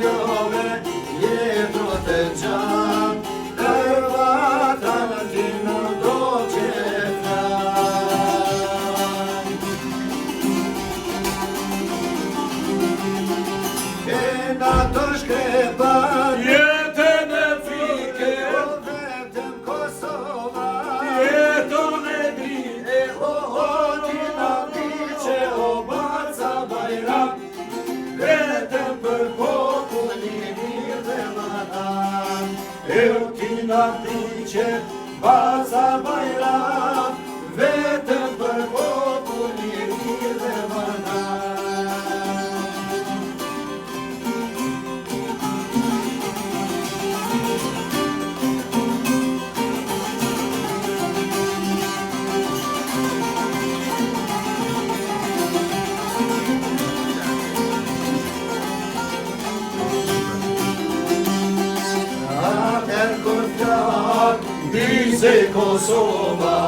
kalove jetët e gjatë, për vatan ti në do që flan. E na të shkrepan jetën e fike, o vetëm Kosova, jetën e dritë, e ti na diqe o Baca Bajram, vetëm për popullin mirë dhe madhan. E ti na diqe Baca Bajram, vetëm për popullin mirë dhe madhan. Atër kur flak, dize Kosova,